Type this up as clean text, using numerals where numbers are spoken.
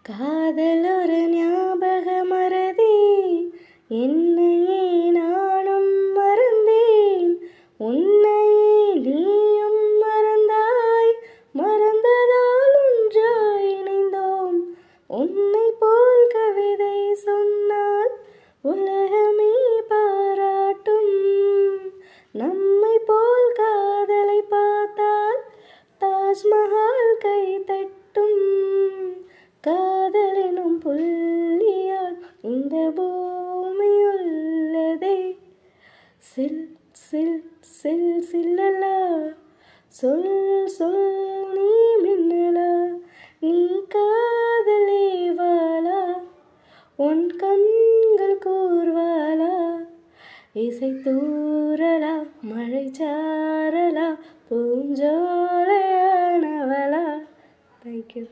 காதல் ஒரு ஞாபக மறதி, என்னையே நானும் மறந்தேன், உன்னையே நீயும் மறந்தாய், மறந்ததால் ஒன்றாய் இணைந்தோம். உன்னை போல் கவிதை சொன்னால் உலகமே பாராட்டும், நம்மை போல் காதலை பார்த்தால் தாஜ்மஹால் கை தட்டும். காதலினும் புள்ளியால் இந்த பூமி உள்ளதே, சில் சில் சில் சில்லலா, சொல் சொல் நீ மின்னலா, நீ காதலே வாலா, உன் கண்கள் கூர்வாலா, இசை தூறலா, மழை சாரலா, பூஞ்சோலையானவளா. தேங்க்யூ.